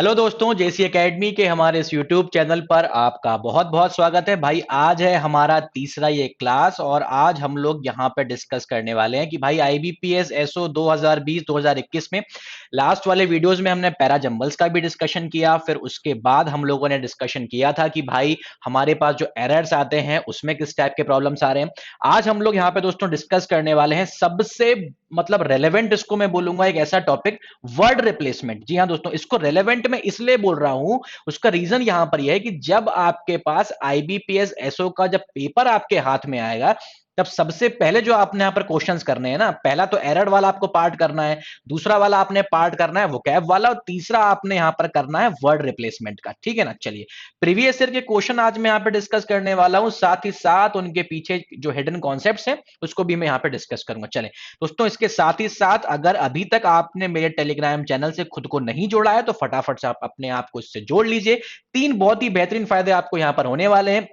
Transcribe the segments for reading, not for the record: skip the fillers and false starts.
Hello दोस्तों, जेसी academy के हमारे इस यूट्यूब चैनल पर आपका बहुत बहुत स्वागत है भाई। आज है हमारा तीसरा ये क्लास और आज हम लोग यहाँ पे डिस्कस करने वाले हैं कि भाई आईबीपीएस एसओ 2020-2021 में लास्ट वाले वीडियोस में हमने पैरा जंबल्स का भी डिस्कशन किया। फिर उसके बाद हम लोगों ने डिस्कशन किया था कि भाई हमारे पास जो एरर्स आते हैं उसमें किस टाइप के प्रॉब्लम्स आ रहे हैं। आज हम लोग यहाँ पे दोस्तों डिस्कस करने वाले हैं सबसे मतलब रेलेवेंट, इसको मैं बोलूंगा एक ऐसा टॉपिक, वर्ड रिप्लेसमेंट। जी हाँ दोस्तों, इसको रेलेवेंट मैं इसलिए बोल रहा हूं, उसका रीजन यहां पर यह है कि जब आपके पास आईबीपीएस एसओ का जब पेपर आपके हाथ में आएगा तब सबसे पहले जो आपने यहां पर क्वेश्चंस करने हैं ना, पहला तो एरर वाला आपको पार्ट करना है, दूसरा वाला आपने पार्ट करना है वोकैब वाला, और तीसरा आपने यहां पर करना है वर्ड रिप्लेसमेंट का। ठीक है ना। चलिए, प्रीवियस ईयर के क्वेश्चन आज मैं यहां पर डिस्कस करने वाला हूं, साथ ही साथ उनके पीछे जो हिडन कॉन्सेप्ट्स हैं उसको भी मैं यहां पर डिस्कस करूंगा। चले दोस्तों, इसके साथ ही साथ अगर अभी तक आपने मेरे टेलीग्राम चैनल से खुद को नहीं जोड़ा है तो फटाफट से आप अपने आप को इससे जोड़ लीजिए। तीन बहुत ही बेहतरीन फायदे आपको यहां पर होने वाले हैं।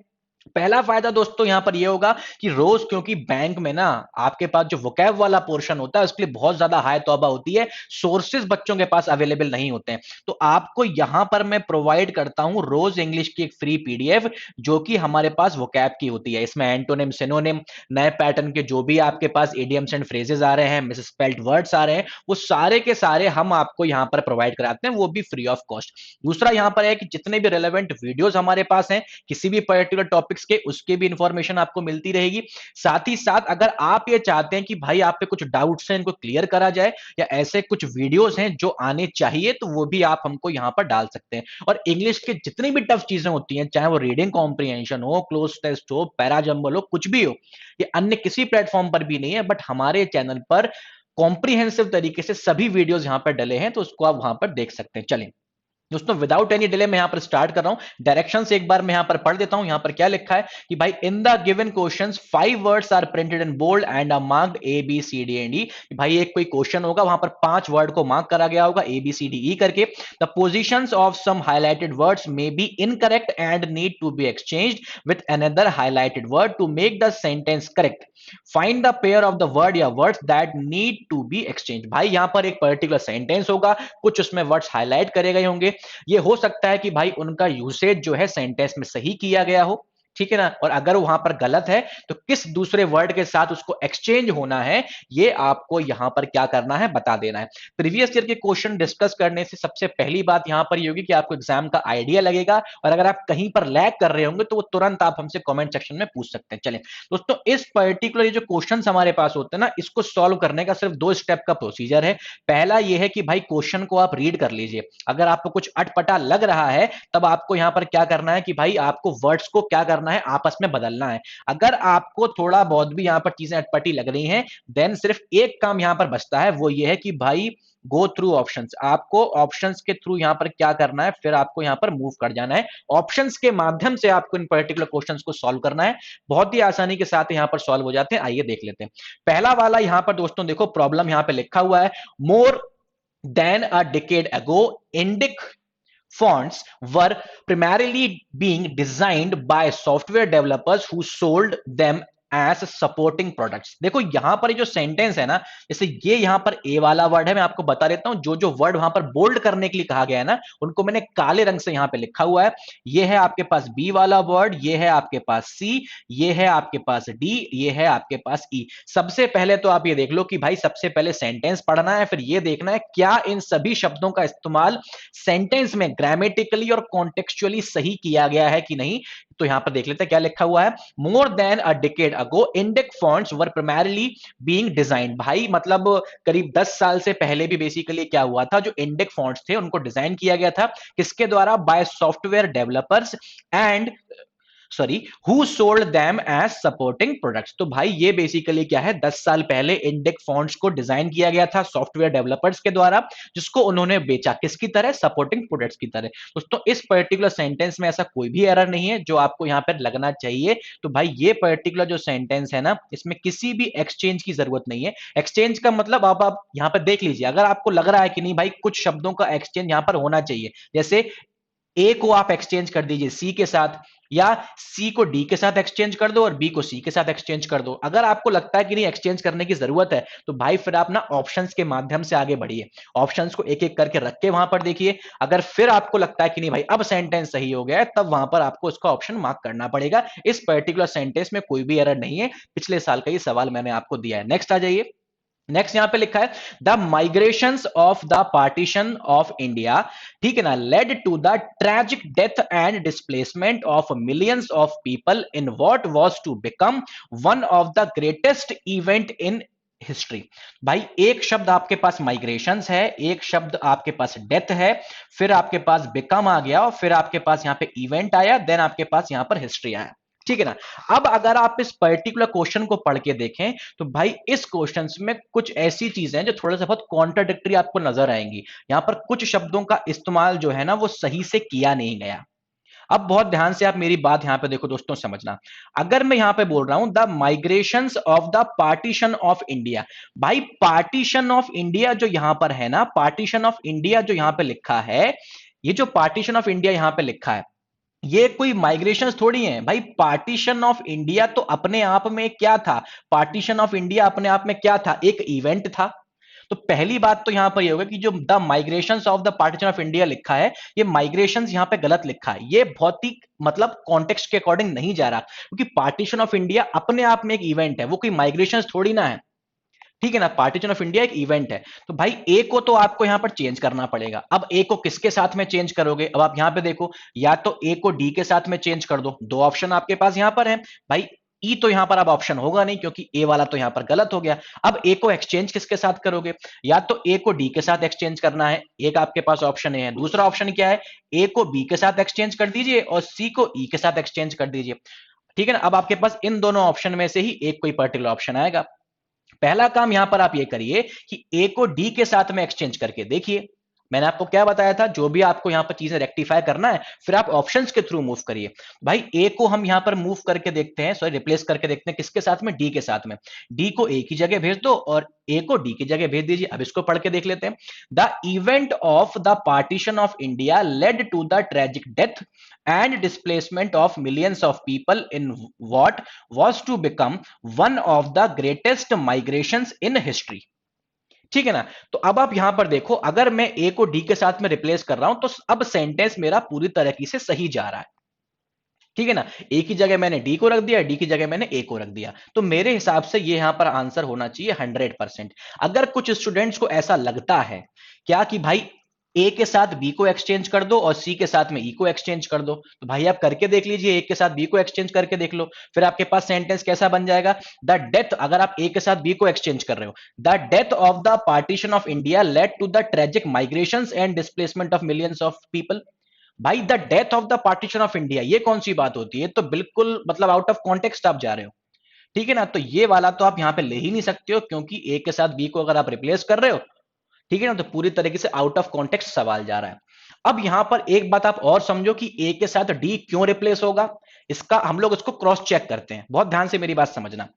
पहला फायदा दोस्तों यहां पर यह होगा कि रोज, क्योंकि बैंक में ना आपके पास जो वोकैब वाला पोर्शन होता है उसके लिए बहुत ज्यादा हाई तौबा होती है, सोर्सेज बच्चों के पास अवेलेबल नहीं होते हैं, तो आपको यहां पर मैं प्रोवाइड करता हूं रोज इंग्लिश की एक फ्री पीडीएफ जो कि हमारे पास वोकैब की होती है। इसमें एंटोनिम, सिनोनिम, नए पैटर्न के जो भी आपके पास इडियम्स एंड फ्रेजेस आ रहे हैं, मिसस्पेल्ड वर्ड्स आ रहे हैं, वो सारे के सारे हम आपको यहां पर प्रोवाइड कराते हैं, वो भी फ्री ऑफ कॉस्ट। दूसरा यहां पर है कि जितने भी रेलेवेंट वीडियोस हमारे पास हैं किसी भी पर्टिकुलर टॉपिक्स के, उसके भी इंफॉर्मेशन आपको मिलती रहेगी। साथ ही साथ अगर आप ये चाहते हैं कि भाई आप पे कुछ डाउट्स हैं इनको क्लियर करा जाए, या ऐसे कुछ वीडियोस हैं जो आने चाहिए, तो वो भी आप हमको यहां पर डाल सकते हैं। और इंग्लिश के जितनी भी टफ चीजें होती हैं, चाहे वो रीडिंग कॉम्प्रिहेंशन हो, क्लोज टेस्ट हो, पैराजंबल हो, कुछ भी हो, ये अन्य किसी प्लेटफॉर्म पर भी नहीं है, बट हमारे चैनल पर कॉम्प्रिहेंसिव तरीके से सभी वीडियोस यहां पर डले हैं, तो उसको आप वहां पर देख सकते हैं। चलें दोस्तों, विदाउट एनी डिले मैं यहां पर स्टार्ट कर रहा हूं। डायरेक्शन से एक बार मैं यहां पर पढ़ देता हूं। यहां पर क्या लिखा है कि भाई in the given questions 5 words are printed in bold and are marked A B C D and E. भाई एक कोई क्वेश्चन होगा, वहां पर 5 वर्ड को मार्क करा गया होगा ए बी सी डी ई करके। The positions of some highlighted words may be incorrect and need to be exchanged with another highlighted word to make the sentence correct. Find the pair of the word या words that need to be exchange. भाई यहां पर एक particular sentence होगा, कुछ उसमें words highlight करे गए होंगे। ये हो सकता है कि भाई उनका यूसेज जो है सेंटेंस में सही किया गया हो, ठीक है ना, और अगर वहां पर गलत है तो किस दूसरे वर्ड के साथ उसको एक्सचेंज होना है, ये आपको यहां पर क्या करना है, बता देना है। प्रीवियस ईयर के क्वेश्चन डिस्कस करने से सबसे पहली बात यहां पर ये होगी कि आपको एग्जाम का आइडिया लगेगा, और अगर आप कहीं पर लैग कर रहे होंगे तो वो तुरंत आप हमसे कमेंट सेक्शन में पूछ सकते हैं। चलें दोस्तों, इस पर्टिकुलर ये जो क्वेश्चन हमारे पास होते हैं ना, इसको सॉल्व करने का सिर्फ 2 स्टेप का प्रोसीजर है। पहला ये है कि भाई क्वेश्चन को आप रीड कर लीजिए, अगर आपको कुछ अटपटा लग रहा है तब आपको यहां पर क्या करना है कि भाई आपको वर्ड्स को क्या करना है, आपस में बदलना है। अगर आपको थोड़ा बहुत भी यहां पर चीजें अटपटी लग रही हैं, देन सिर्फ एक काम यहां पर बचता है, वो ये है कि भाई गो थ्रू ऑप्शंस। आपको ऑप्शंस के थ्रू यहां पर क्या करना है, फिर आपको यहां पर मूव कर जाना है, ऑप्शंस के माध्यम से आपको इन पर्टिकुलर क्वेश्चंस को सॉल्व करना है। बहुत ही आसानी के साथ यहां पर सॉल्व हो जाते हैं। आइए देख लेते हैं। पहला वाला यहां पर दोस्तों देखो, प्रॉब्लम यहां पर लिखा हुआ है, मोर than a decade ago, Indic fonts were primarily being designed by software developers who sold them as supporting products। देखो यहां पर जो सेंटेंस है ना, जैसे ये यहां पर ए वाला वर्ड है, मैं आपको बता देता हूं, जो जो वर्ड वहां पर बोल्ड करने के लिए कहा गया है ना, उनको मैंने काले रंग से यहां पे लिखा हुआ है। ये है आपके पास बी वाला वर्ड, ये है आपके पास सी, ये है आपके पास डी, ये है आपके पास ई। सबसे पहले तो आप ये देख लो कि भाई सबसे पहले सेंटेंस पढ़ना है, फिर ये देखना है क्या इन सभी शब्दों का इस्तेमाल सेंटेंस में ग्रामेटिकली और कॉन्टेक्चुअली सही किया गया है कि नहीं। तो यहां पर देख लेते हैं क्या लिखा हुआ है, मोर देन अ डिकेड अगो इंडिक फॉन्ट्स वर प्राइमरीली बीइंग डिजाइन। भाई मतलब करीब 10 साल से पहले भी बेसिकली क्या हुआ था, जो इंडिक फॉन्ट्स थे उनको डिजाइन किया गया था, किसके द्वारा, by software developers and sorry who sold them as supporting products. तो भाई ये बेसिकली क्या है, 10 साल पहले इंडेक फॉन्ट्स को डिजाइन किया गया था सॉफ्टवेयर डेवलपर्स के द्वारा, जिसको उन्होंने बेचा किसकी तरह, सपोर्टिंग प्रोडक्ट्स की तरह। दोस्तों इस पर्टिकुलर सेंटेंस में ऐसा कोई भी एरर नहीं है जो आपको यहां पर लगना चाहिए। तो भाई ये पर्टिकुलर जो सेंटेंस है ना, इसमें किसी भी एक्सचेंज की जरूरत नहीं है। एक्सचेंज का मतलब आप यहां पर देख लीजिए, अगर आपको लग रहा है कि नहीं भाई कुछ शब्दों का एक्सचेंज यहां पर होना चाहिए, जैसे ए को आप एक्सचेंज कर दीजिए सी के साथ, या सी को डी के साथ एक्सचेंज कर दो और बी को सी के साथ एक्सचेंज कर दो। अगर आपको लगता है कि नहीं एक्सचेंज करने की जरूरत है, तो भाई फिर आप ना ऑप्शंस के माध्यम से आगे बढ़िए, ऑप्शंस को एक एक करके रख के वहां पर देखिए। अगर फिर आपको लगता है कि नहीं भाई अब सेंटेंस सही हो गया है, तब वहां पर आपको इसका ऑप्शन मार्क करना पड़ेगा। इस पर्टिकुलर सेंटेंस में कोई भी एरर नहीं है, पिछले साल का ये सवाल मैंने आपको दिया है। नेक्स्ट आ जाइए। नेक्स्ट यहां पे लिखा है the migrations of the partition of India, ठीक है ना, led to the tragic death and displacement of millions of people in what was to become one of the greatest event in history. भाई एक शब्द आपके पास माइग्रेशंस है, एक शब्द आपके पास डेथ है, फिर आपके पास बिकम आ गया और फिर आपके पास यहां पे इवेंट आया, देन आपके पास यहां पर हिस्ट्री आया, ठीक है ना। अब अगर आप इस पर्टिकुलर क्वेश्चन को पढ़ के देखें, तो भाई इस क्वेश्चन में कुछ ऐसी चीजें हैं जो थोड़ा सा बहुत कॉन्ट्राडिक्टरी आपको नजर आएंगी। यहां पर कुछ शब्दों का इस्तेमाल जो है ना वो सही से किया नहीं गया। अब बहुत ध्यान से आप मेरी बात यहां पे देखो दोस्तों, समझना। अगर मैं यहां पे बोल रहा हूं the migrations of the partition of India, भाई पार्टीशन ऑफ इंडिया जो यहां पर है ना, पार्टीशन ऑफ इंडिया जो यहां पे लिखा है, ये जो पार्टीशन ऑफ इंडिया यहां पे लिखा है, ये कोई माइग्रेशन थोड़ी है भाई। पार्टीशन ऑफ इंडिया तो अपने आप में क्या था, पार्टीशन ऑफ इंडिया अपने आप में क्या था, एक इवेंट था। तो पहली बात तो यहां पर ये होगा कि जो the migrations of the partition of India लिखा है, ये माइग्रेशंस यहां पे गलत लिखा है, ये भौतिक मतलब कॉन्टेक्स्ट के अकॉर्डिंग नहीं जा रहा, क्योंकि पार्टीशन ऑफ इंडिया अपने आप में एक इवेंट है, वो कोई माइग्रेशन थोड़ी ना है, ठीक है ना। पार्टीशन ऑफ इंडिया एक इवेंट है। तो भाई ए को तो आपको यहां पर चेंज करना पड़ेगा। अब ए को किसके साथ में चेंज करोगे, अब आप यहां पे देखो, या तो ए को डी के साथ में चेंज कर दो, दो ऑप्शन आपके पास यहां पर है भाई। ई तो यहां पर अब ऑप्शन होगा नहीं, क्योंकि ए वाला तो यहां पर गलत हो गया। अब ए को एक्सचेंज किसके साथ करोगे, या तो ए को डी के साथ एक्सचेंज करना है, एक आपके पास ऑप्शन है। दूसरा ऑप्शन क्या है, ए को बी के साथ एक्सचेंज कर दीजिए और सी को ई के साथ एक्सचेंज कर दीजिए, ठीक है ना। अब आपके पास इन दोनों ऑप्शन में से ही एक कोई पर्टिकुलर ऑप्शन आएगा। पहला काम यहां पर आप ये करिए कि ए को डी के साथ में एक्सचेंज करके देखिए। मैंने आपको क्या बताया था, जो भी आपको यहां पर चीजें रेक्टिफाई करना है, फिर आप ऑप्शंस के थ्रू मूव करिए। भाई ए को हम यहां पर मूव करके देखते हैं, सॉरी रिप्लेस करके देखते हैं किसके साथ में, डी के साथ में। डी को ए की जगह भेज दो और ए को डी की जगह भेज दीजिए। अब इसको पढ़ के देख लेते हैं। The event of the partition of India led to the tragic death and displacement of millions of people in what was to become one of the greatest migrations in history, ठीक है ना। तो अब आप यहां पर देखो, अगर मैं ए को डी के साथ में रिप्लेस कर रहा हूं, तो अब सेंटेंस मेरा पूरी तरीके से सही जा रहा है, ठीक है ना। ए की जगह मैंने डी को रख दिया, डी की जगह मैंने ए को रख दिया, तो मेरे हिसाब से ये यहां पर आंसर होना चाहिए 100%। अगर कुछ स्टूडेंट्स को ऐसा लगता है क्या कि भाई ए के साथ बी को एक्सचेंज कर दो और सी के साथ में ई को एक्सचेंज कर दो, तो भाई आप करके देख लीजिए, ए के साथ बी को एक्सचेंज करके देख लो। फिर आपके पास सेंटेंस कैसा बन जाएगा, द डेथ, अगर आप ए के साथ बी को एक्सचेंज कर रहे हो, the death of the partition of India led to the tragic migration and displacement of millions of people. भाई the death of the partition of India, ये कौन सी बात होती है, तो बिल्कुल मतलब आउट ऑफ कॉन्टेक्स्ट आप जा रहे हो, ठीक है ना। तो ये वाला तो आप यहां पे ले ही नहीं सकते हो, क्योंकि ए के साथ बी को अगर आप रिप्लेस कर रहे हो, ठीक है ना, तो पूरी तरीके से आउट ऑफ कॉन्टेक्स्ट सवाल जा रहा है। अब यहां पर एक बात आप और समझो कि ए के साथ डी क्यों रिप्लेस होगा, इसका हम लोग इसको क्रॉस चेक करते हैं, बहुत ध्यान से मेरी बात समझना।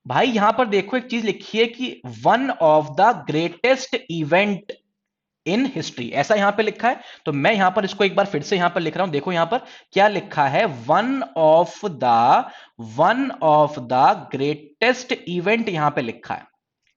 भाई यहां पर देखो एक चीज लिखी है कि one of the greatest event in history, ऐसा यहां पे लिखा है। तो मैं यहां पर इसको एक बार फिर से यहां पर लिख रहा हूं, देखो यहां पर क्या लिखा है, one of the greatest event यहां पे लिखा है,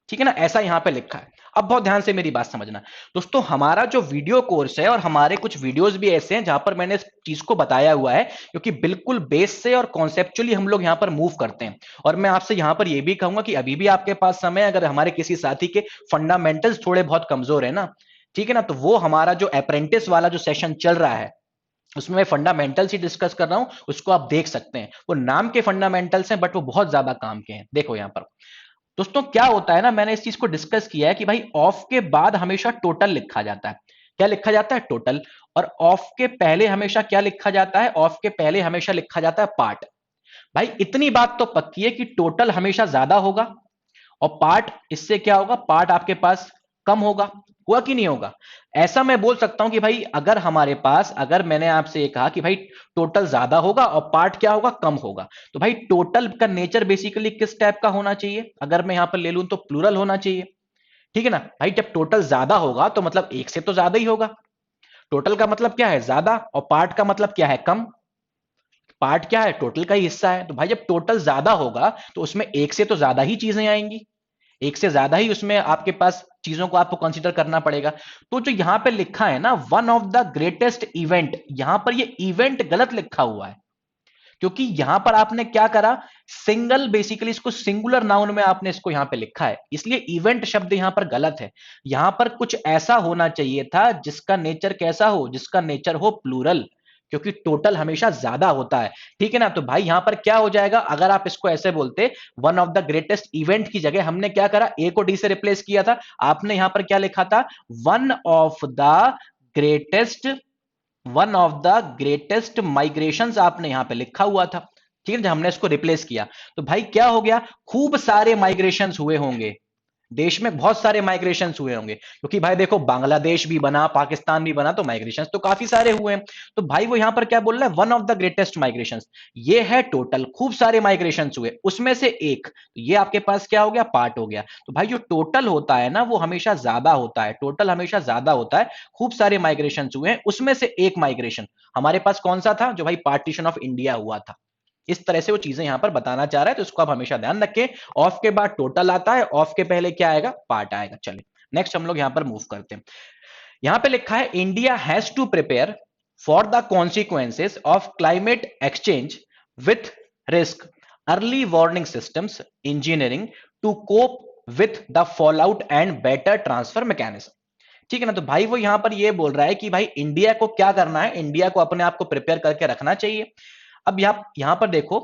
ठीक है ना, ऐसा यहां पे लिखा है। अब बहुत ध्यान से मेरी बात समझना दोस्तों, हमारा जो वीडियो कोर्स है और हमारे कुछ वीडियोस भी ऐसे हैं जहां पर मैंने इस चीज को बताया हुआ है, क्योंकि बिल्कुल बेस से और कॉन्सेप्चुअली हम लोग यहां पर मूव करते हैं। और मैं आपसे यहां पर यह भी कहूंगा कि अभी भी आपके पास समय, अगर हमारे किसी साथी के फंडामेंटल्स थोड़े बहुत कमजोर है ना, ठीक है ना, तो वो हमारा जो अप्रेंटिस वाला जो सेशन चल रहा है, उसमें मैं फंडामेंटल्स ही डिस्कस कर रहा हूं, उसको आप देख सकते हैं। वो नाम के फंडामेंटल्स हैं, बट वो बहुत ज्यादा काम के हैं। देखो यहां पर दोस्तों क्या होता है ना, मैंने इस चीज को डिस्कस किया है कि भाई ऑफ के बाद हमेशा टोटल लिखा जाता है। क्या लिखा जाता है, टोटल। और ऑफ के पहले हमेशा क्या लिखा जाता है, ऑफ के पहले हमेशा लिखा जाता है पार्ट। भाई इतनी बात तो पक्की है कि टोटल हमेशा ज्यादा होगा और पार्ट इससे क्या होगा, पार्ट आपके पास कम होगा। हुआ कि नहीं होगा। ऐसा मैं बोल सकता हूं कि भाई अगर हमारे पास, अगर मैंने आपसे ये कहा कि भाई टोटल ज्यादा होगा और पार्ट क्या होगा, कम होगा, तो भाई टोटल का नेचर बेसिकली किस टाइप का होना चाहिए, अगर मैं यहां पर ले लूं तो प्लूरल होना चाहिए, ठीक है ना। भाई जब टोटल ज्यादा होगा तो मतलब एक से तो ज्यादा ही होगा। टोटल का मतलब क्या है? ज्यादा, और पार्ट का मतलब क्या है? कम। पार्ट क्या है? टोटल का ही हिस्सा है। तो भाई जब टोटल ज्यादा होगा तो उसमें एक से तो ज्यादा ही चीजें आएंगी, एक से ज्यादा ही उसमें आपके पास चीजों को आपको कंसीडर करना पड़ेगा। तो जो यहां पे लिखा है ना, one of the greatest event, यहां पर ये इवेंट गलत लिखा हुआ है, क्योंकि यहां पर आपने क्या करा, सिंगल, बेसिकली इसको सिंगुलर नाउन में आपने इसको यहां पे लिखा है, इसलिए इवेंट शब्द यहां पर गलत है। यहां पर कुछ ऐसा होना चाहिए था जिसका नेचर कैसा हो, जिसका नेचर हो प्लूरल, क्योंकि टोटल हमेशा ज्यादा होता है। ठीक है ना? तो भाई यहां पर क्या हो जाएगा, अगर आप इसको ऐसे बोलते, one of the greatest event की जगह हमने क्या करा, ए को डी से रिप्लेस किया था, आपने यहां पर क्या लिखा था, one of the greatest, one of the greatest migrations आपने यहां पे लिखा हुआ था। ठीक है, जब हमने इसको रिप्लेस किया तो भाई क्या हो गया, खूब सारे माइग्रेशंस हुए होंगे, देश में बहुत सारे माइग्रेशंस हुए होंगे, क्योंकि भाई देखो बांग्लादेश भी बना, पाकिस्तान भी बना, तो माइग्रेशंस तो काफी सारे हुए हैं। तो भाई वो यहां पर क्या बोल रहा है, one of the greatest migrations, ये है टोटल, खूब सारे माइग्रेशंस हुए उसमें से एक, तो ये आपके पास क्या हो गया, पार्ट हो गया। तो भाई जो टोटल होता है ना वो हमेशा ज्यादा होता है, टोटल हमेशा ज्यादा होता है, खूब सारे माइग्रेशंस हुए हैं उसमें से एक माइग्रेशन हमारे पास कौन सा था, जो भाई पार्टीशन ऑफ इंडिया हुआ था। इस तरह से वो चीजें यहां पर बताना चाह रहा है, तो इसको आप हमेशा ध्यान रखें। ऑफ के बाद टोटल आता है, ऑफ के पहले क्या आएगा, पार्ट आएगा। चलिए नेक्स्ट हम लोग यहां पर मूव करते हैं। यहां पे लिखा है India has to prepare for the consequences of climate exchange with risk, early warning systems, engineering to cope with the fall out and better transfer mechanism. ठीक है ना? तो भाई वो यहां पर ये बोल रहा है कि भाई इंडिया को क्या करना है, इंडिया को अपने आप को प्रिपेयर करके रखना चाहिए। अब यहां पर देखो,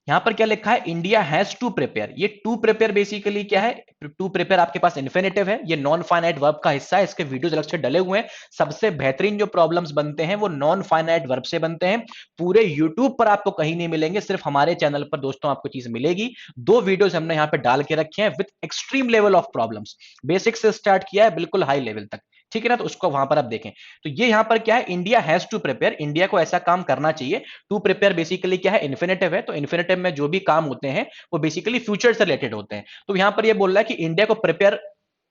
यहां पर क्या लिखा है, इंडिया हैज टू प्रिपेयर, ये टू प्रिपेयर बेसिकली क्या है, टू प्रिपेयर आपके पास इन्फिनेटिव है, ये नॉन फाइनाइट वर्ब का हिस्सा है, इसके वीडियोस अलग से डले हुए हैं। सबसे बेहतरीन जो प्रॉब्लम्स बनते हैं वो नॉन फाइनाइट वर्ब से बनते हैं, पूरे यूट्यूब पर आपको कहीं नहीं मिलेंगे, सिर्फ हमारे चैनल पर दोस्तों आपको चीज मिलेगी। दो वीडियोस हमने यहां पे डाल के रखे हैं with extreme level of problems, basic से स्टार्ट किया है बिल्कुल हाई लेवल तक। ठीक है ना? तो उसको वहां पर आप देखें। तो ये यहां पर क्या है, India has to prepare, India को ऐसा काम करना चाहिए। टू प्रिपेयर बेसिकली क्या है, इन्फिनेटिव है, तो इन्फिनेटिव में जो भी काम होते हैं वो बेसिकली फ्यूचर से रिलेटेड होते हैं। तो यहां पर ये बोल रहा है कि इंडिया को प्रिपेयर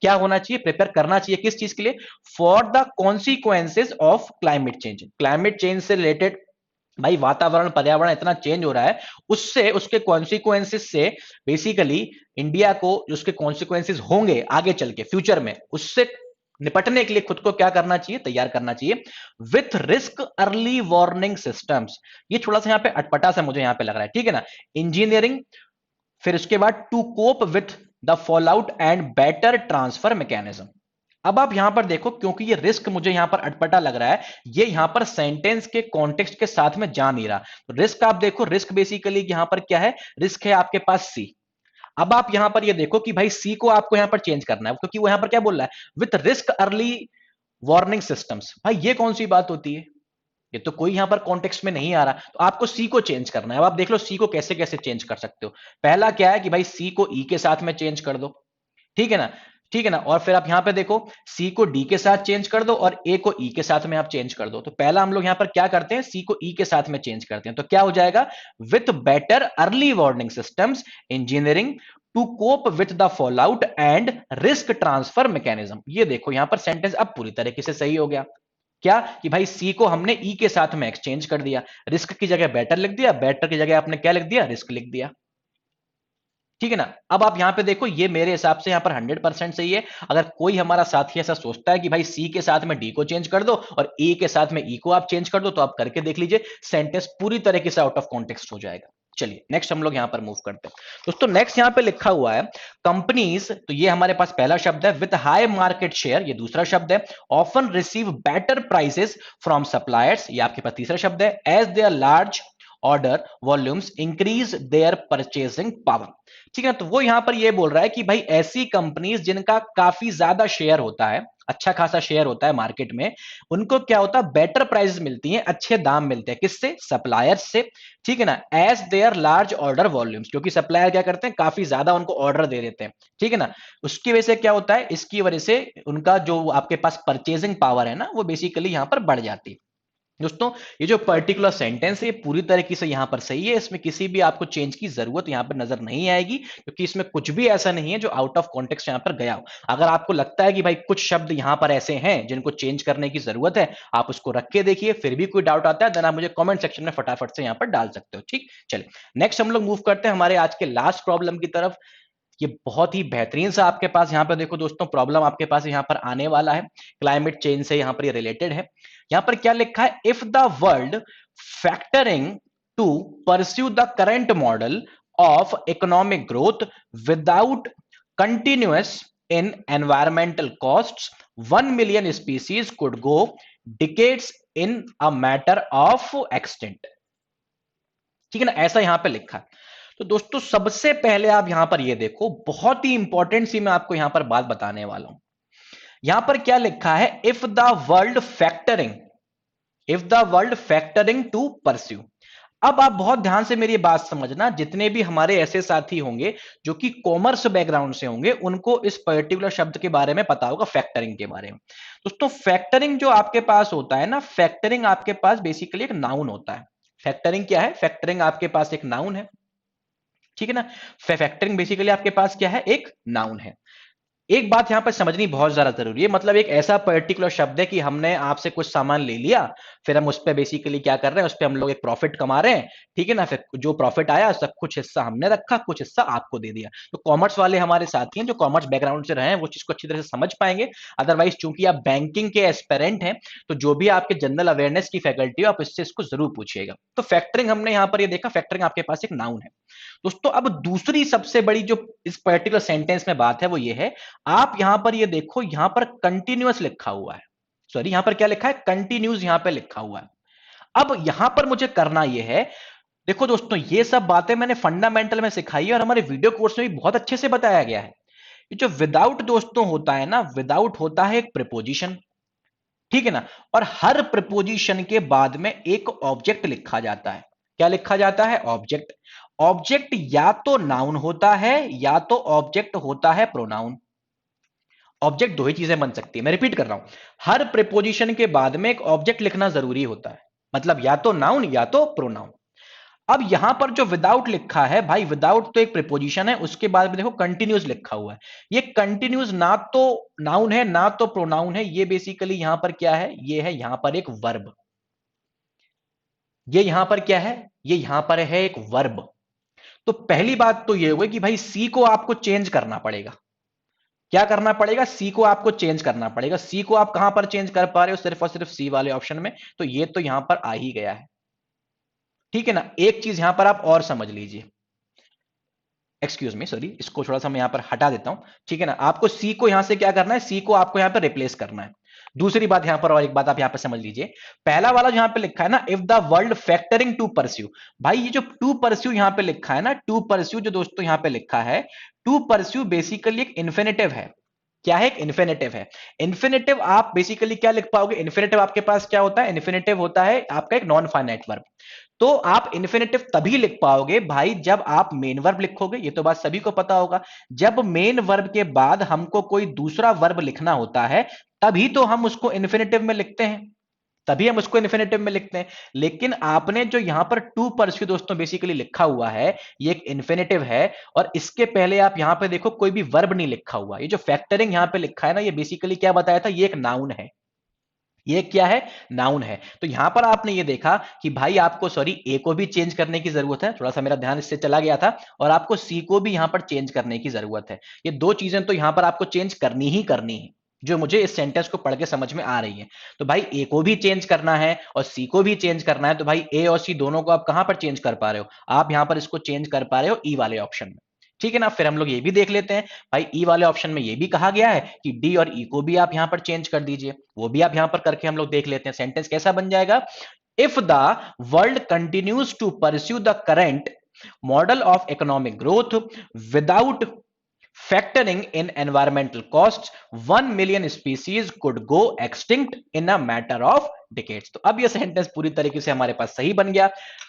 क्या होना चाहिए, प्रिपेयर करना चाहिए किस चीज के लिए, for the consequences of climate change, climate change से रिलेटेड। भाई वातावरण पर्यावरण इतना चेंज हो रहा है, उससे उसके कॉन्सिक्वेंसेस से बेसिकली इंडिया को जो उसके कॉन्सिक्वेंसेस होंगे आगे चल के फ्यूचर में, उससे निपटने के लिए खुद को क्या करना चाहिए, तैयार करना चाहिए। With risk early warning systems, ये थोड़ा सा यहां पे अटपटा सा मुझे यहां पे लग रहा है। ठीक है ना? इंजीनियरिंग, फिर उसके बाद to cope with the fall out and better transfer mechanism. अब आप यहां पर देखो, क्योंकि ये रिस्क मुझे यहां पर अटपटा लग रहा है, ये यहां पर सेंटेंस के कॉन्टेक्स्ट के साथ में जा नहीं रहा। रिस्क आप देखो, रिस्क बेसिकली यहां पर क्या है, रिस्क है आपके पास सी। अब आप यहां पर ये देखो कि भाई सी को आपको यहां पर चेंज करना है, क्योंकि वो यहां पर क्या बोल रहा है, with risk early warning systems. भाई ये कौन सी बात होती है, ये तो कोई यहां पर कॉन्टेक्स्ट में नहीं आ रहा, तो आपको सी को चेंज करना है। अब आप देख लो सी को कैसे कैसे चेंज कर सकते हो। पहला क्या है कि भाई सी को ई के साथ में चेंज कर दो, ठीक है ना? ठीक है ना? और फिर आप यहां पे देखो, सी को डी के साथ चेंज कर दो और ए को ई के साथ में आप चेंज कर दो। तो पहला हम लोग यहां पर क्या करते हैं, सी को ई के साथ में चेंज करते हैं, तो क्या हो जाएगा, with better early warning systems, engineering to cope with the fall out and risk transfer mechanism. ये देखो यहां पर सेंटेंस अब पूरी तरीके से सही हो गया। क्या कि भाई सी को हमने ई के साथ में एक्सचेंज कर दिया, रिस्क की जगह बेटर लिख दिया, बेटर की जगह आपने क्या लिख दिया, रिस्क लिख दिया। ठीक है ना? अब आप यहां पे देखो, ये मेरे हिसाब से यहां पर 100% सही है। अगर कोई हमारा साथी ऐसा सोचता है कि भाई सी के साथ में डी को चेंज कर दो और ए के साथ में ई को आप चेंज कर दो, तो आप करके देख लीजिए, सेंटेंस पूरी तरीके से आउट ऑफ कॉन्टेक्स्ट हो जाएगा। चलिए नेक्स्ट हम लोग यहां पर मूव करते हैं। दोस्तों नेक्स्ट यहां पे लिखा हुआ है कंपनीज, तो ये हमारे पास पहला शब्द है, विद हाई मार्केट शेयर, ये दूसरा शब्द है, often receive better prices from suppliers, ये आपके पास तीसरा शब्द है, as their large order volumes increase their purchasing power. ठीक है? तो वो यहां पर ये बोल रहा है कि भाई ऐसी कंपनीज जिनका काफी ज्यादा शेयर होता है, अच्छा खासा शेयर होता है मार्केट में, उनको क्या होता है, बेटर प्राइस मिलती हैं, अच्छे दाम मिलते हैं, किससे, सप्लायर्स से। ठीक है ना? As their large order volumes, क्योंकि सप्लायर क्या करते हैं, काफी ज्यादा उनको ऑर्डर दे देते हैं। ठीक है ना? उसकी वजह से क्या होता है, इसकी वजह से उनका जो आपके पास परचेजिंग पावर है ना, वो बेसिकली यहां पर बढ़ जाती है। दोस्तों ये जो पर्टिकुलर सेंटेंस है ये पूरी तरीके से यहां पर सही है, इसमें किसी भी आपको चेंज की जरूरत यहां पर नजर नहीं आएगी, क्योंकि इसमें कुछ भी ऐसा नहीं है जो आउट ऑफ कॉन्टेक्स्ट यहां पर गया हो। अगर आपको लगता है कि भाई कुछ शब्द यहां पर ऐसे हैं जिनको चेंज करने की जरूरत है, आप उसको रख के देखिए, फिर भी कोई डाउट आता है देन आप मुझे कमेंट सेक्शन में फटाफट से यहां पर डाल सकते हो। ठीक, चलिए नेक्स्ट हम लोग मूव करते हैं हमारे आज के लास्ट प्रॉब्लम की तरफ। ये बहुत ही बेहतरीन सा आपके पास यहाँ पर देखो दोस्तों प्रॉब्लम आपके पास यहाँ पर आने वाला है, क्लाइमेट चेंज से यहाँ पर ये रिलेटेड है। यहाँ पर क्या लिखा है, if the world factoring to pursue the current model of economic growth without continuous in environmental costs 1 million species could go decades in a matter of extent. ठीक है ना, ऐसा यहां पे लिखा है। तो दोस्तों सबसे पहले आप यहां पर ये देखो, बहुत ही इंपॉर्टेंट सी मैं आपको यहां पर बात बताने वाला हूं। यहां पर क्या लिखा है, if the world factoring, if the world factoring to pursue. अब आप बहुत ध्यान से मेरी बात समझना, जितने भी हमारे ऐसे साथी होंगे जो कि कॉमर्स बैकग्राउंड से होंगे उनको इस पर्टिकुलर शब्द के बारे में पता होगा, फैक्टरिंग के बारे में। दोस्तों फैक्टरिंग जो आपके पास होता है ना, फैक्टरिंग आपके पास बेसिकली एक नाउन होता है। फैक्टरिंग क्या है, फैक्टरिंग आपके पास एक नाउन है। ठीक है ना, फैक्टरिंग बेसिकली आपके पास क्या है, एक नाउन है। एक बात यहां पर समझनी बहुत ज्यादा जरूरी है, मतलब एक ऐसा पर्टिकुलर शब्द है कि हमने आपसे कुछ सामान ले लिया, फिर हम उस पर बेसिकली क्या कर रहे हैं, उस पर हम लोग एक प्रॉफिट कमा रहे हैं। ठीक है ना, फिर जो प्रॉफिट आया सब कुछ हिस्सा हमने रखा, कुछ हिस्सा आपको दे दिया। तो कॉमर्स वाले हमारे साथी हैं जो कॉमर्स बैकग्राउंड से रहे हैं वो चीज को अच्छी तरह से समझ पाएंगे। अदरवाइज चूंकि आप बैंकिंग के एस्पेरेंट हैं, तो जो भी आपके जनरल अवेयरनेस की फैकल्टी हो आप इससे इसको जरूर पूछिएगा। तो फैक्टरिंग हमने यहां पर ये देखा, फैक्टरिंग आपके पास एक नाउन है। दोस्तों अब दूसरी सबसे बड़ी जो इस पर्टिकुलर सेंटेंस में बात है वो ये है, आप यहां पर ये देखो, यहां पर कंटिन्यूअस लिखा हुआ है। सॉरी, यहां पर क्या लिखा है, कंटिन्यूस यहां पर लिखा हुआ है। अब यहां पर मुझे करना यह है, देखो दोस्तों ये सब बातें मैंने फंडामेंटल में सिखाई है और हमारे वीडियो कोर्स में भी बहुत अच्छे से बताया गया है। ये जो विदाउट दोस्तों होता है ना, विदाउट होता है एक प्रिपोजिशन। ठीक है ना, और हर प्रिपोजिशन के बाद में एक ऑब्जेक्ट लिखा जाता है। क्या लिखा जाता है, ऑब्जेक्ट। ऑब्जेक्ट या तो नाउन होता है या तो ऑब्जेक्ट होता है प्रोनाउन। ऑब्जेक्ट दो ही चीजें बन सकती है, मैं रिपीट कर रहा हूं, हर प्रिपोजिशन के बाद में एक ऑब्जेक्ट लिखना जरूरी होता है, मतलब या तो नाउन या तो प्रोनाउन। अब यहां पर जो विदाउट लिखा है भाई, विदाउट तो एक प्रिपोजिशन है, उसके बाद में देखो कंटिन्यूस लिखा हुआ है। ये कंटिन्यूस ना तो नाउन है ना तो प्रोनाउन है, ये बेसिकली यहां पर क्या है, ये है यहां पर एक वर्ब। ये यहां पर क्या है, ये यहां पर है एक वर्ब। तो पहली बात तो ये हुई कि भाई सी को आपको चेंज करना पड़ेगा। क्या करना पड़ेगा, सी को आपको चेंज करना पड़ेगा। सी को आप कहां पर चेंज कर पा रहे हो, सिर्फ और सिर्फ सी वाले ऑप्शन में, तो ये तो यहां पर आ ही गया है। ठीक है ना, एक चीज यहां पर आप और समझ लीजिए, एक्सक्यूज मी सॉरी, इसको थोड़ा सा मैं यहां पर हटा देता हूं। ठीक है ना, आपको सी को यहां से क्या करना है, सी को आपको यहां पर रिप्लेस करना है। दूसरी बात यहां पर, और एक बात आप यहां पर समझ लीजिए, पहला वाला जहां पे लिखा है ना, if the world factoring to pursue, भाई ये जो टू परस्यू यहां पे लिखा है ना, टू परस्यू जो दोस्तों यहां पे लिखा है, टू परस्यू बेसिकली एक इन्फिनेटिव है। क्या है, एक इन्फिनेटिव है। इन्फिनेटिव आप बेसिकली क्या लिख पाओगे, इन्फिनेटिव आपके पास क्या होता है, इन्फिनेटिव होता है आपका एक नॉन फाइनाइट वर्ब। तो आप इन्फिनेटिव तभी लिख पाओगे भाई जब आप मेन वर्ब लिखोगे, ये तो बात सभी को पता होगा। जब मेन वर्ब के बाद हमको कोई दूसरा वर्ब लिखना होता है, तभी तो हम उसको इन्फिनेटिव में लिखते हैं, तभी हम उसको इन्फिनेटिव में लिखते हैं। लेकिन आपने जो यहां पर टू परस्यू दोस्तों बेसिकली लिखा हुआ है, ये एक इन्फिनेटिव है, और इसके पहले आप यहां पे देखो कोई भी वर्ब नहीं लिखा हुआ। ये जो फैक्टरिंग यहां पे लिखा है ना, ये बेसिकली क्या बताया था, ये एक नाउन है। ये क्या है, नाउन है। तो यहां पर आपने ये देखा कि भाई आपको सॉरी ए को भी चेंज करने की जरूरत है, थोड़ा सा मेरा ध्यान इससे चला गया था, और आपको सी को भी यहां पर चेंज करने की जरूरत है। ये दो चीजें तो यहां पर आपको चेंज करनी ही करनी है, जो मुझे इस सेंटेंस को पढ़ के समझ में आ रही है। तो भाई ए को भी चेंज करना है और सी को भी चेंज करना है, तो भाई ए और सी दोनों को आप कहां पर चेंज कर पा रहे हो, आप यहां पर इसको चेंज कर पा रहे हो ई वाले ऑप्शन में। ठीक है ना, फिर हम लोग ये भी देख लेते हैं, भाई ई वाले ऑप्शन में ये भी कहा गया है कि डी और ई को भी आप यहां पर चेंज कर दीजिए, वो भी आप यहां पर करके हम लोग देख लेते हैं। सेंटेंस कैसा बन जाएगा, if the world continues to pursue the current model of economic growth without factoring in environmental costs 1 million species could go extinct in a matter of decades। तो अब ये सेंटेंस पूरी तरीके से हमारे पास सही बन गया।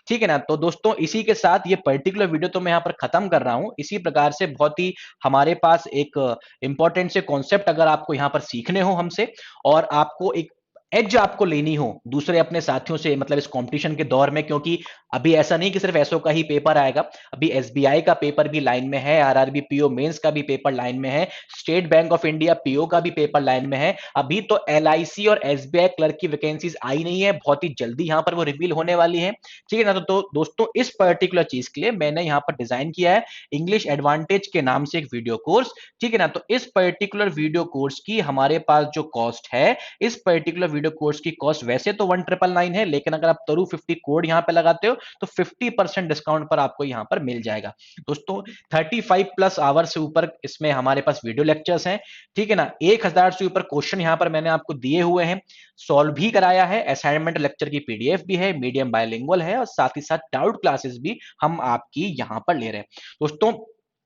ठीक है ना, तो दोस्तों इसी के साथ ये पर्टिकुलर वीडियो तो मैं यहां पर खत्म कर रहा हूं। इसी प्रकार से बहुत ही हमारे पास एक इंपॉर्टेंट से कॉन्सेप्ट अगर आपको यहां पर सीखने हो हमसे, और आपको एक एज आपको लेनी हो दूसरे अपने साथियों से, मतलब इस कंपटीशन के दौर में, क्योंकि अभी ऐसा नहीं कि सिर्फ एसओ का ही पेपर आएगा, अभी एसबीआई का पेपर भी लाइन में है, आरआरबी पीओ मेंस का भी पेपर लाइन में है, state bank of India PO का भी पेपर लाइन में है। अभी तो एलआईसी और एसबीआई क्लर्क की वैकेंसीज आई नहीं है, बहुत ही जल्दी यहां पर वो रिवील होने वाली है। ठीक है ना। तो दोस्तों इस पर्टिकुलर चीज के लिए मैंने यहां पर डिजाइन किया है इंग्लिश एडवांटेज के नाम से एक वीडियो कोर्स। ठीक है ना। तो इस पर्टिकुलर वीडियो कोर्स की हमारे पास जो कॉस्ट है, इस पर्टिकुलर वीडियो कोर्स की कॉस्ट वैसे तो 1999 है, लेकिन अगर आप तरु 50 कोड यहां पे लगाते हो तो 50% डिस्काउंट पर आपको यहां पर मिल जाएगा। दोस्तों 35 प्लस आवर से ऊपर इसमें हमारे पास वीडियो लेक्चर्स हैं। ठीक है ना। 1000 से ऊपर क्वेश्चन यहां पर मैंने आपको दिए हुए हैं, सॉल्व भी कराया है, असाइनमेंट लेक्चर की पीडीएफ भी है, मीडियम बायलिंगुअल है, और साथ ही साथ डाउट क्लासेस भी हम आपकी यहां पर ले रहे हैं। दोस्तों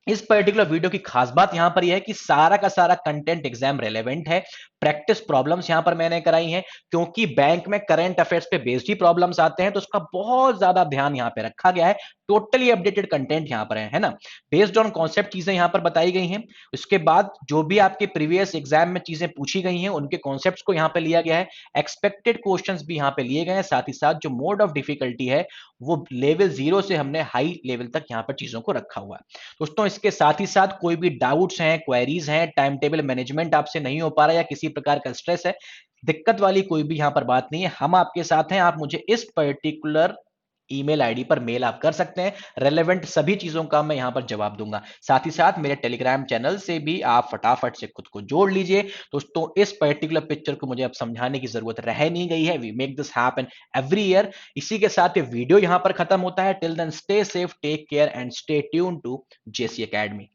इस पर्टिकुलर वीडियो की खास बात यहां पर यह है कि सारा का सारा कंटेंट एग्जाम रेलेवेंट है। प्रैक्टिस प्रॉब्लम्स यहां पर मैंने कराई हैं, क्योंकि बैंक में करंट अफेयर्स पे बेस्ड ही प्रॉब्लम्स आते हैं, तो उसका बहुत ज्यादा ध्यान यहां पे रखा गया है। टोटली अपडेटेड कंटेंट यहां पर है ना। बेस्ड ऑन कॉन्सेप्ट चीजें यहां पर बताई गई हैं। उसके बाद जो भी आपके प्रीवियस एग्जाम में चीजें पूछी गई हैं उनके कॉन्सेप्ट्स को यहां पे लिया गया है। एक्सपेक्टेड क्वेश्चंस भी यहां पे लिए गए हैं, साथ ही साथ जो मोड ऑफ डिफिकल्टी है वो लेवल 0 से हमने हाई लेवल तक यहां पर चीजों को रखा हुआ है। दोस्तों इसके साथ ही साथ कोई भी डाउट्स हैं, क्वेरीज हैं, टाइम टेबल मैनेजमेंट आपसे नहीं हो पा रहा या किसी प्रकार का स्ट्रेस है, दिक्कत वाली कोई भी यहां पर बात नहीं है, हम आपके साथ हैं। आप मुझे इस पर्टिकुलर ईमेल आईडी पर मेल आप कर सकते हैं, रेलेवेंट सभी चीजों का मैं यहां पर जवाब दूंगा। साथ ही साथ मेरे टेलीग्राम चैनल से भी आप फटाफट से खुद को जोड़ लीजिए। दोस्तों इस पर्टिकुलर पिक्चर को मुझे अब समझाने की जरूरत रह नहीं गई है, we make this happen every year. इसी के साथ ये वीडियो यहां पर खत्म होता है। Till then stay safe, take care and stay tune to JC academy.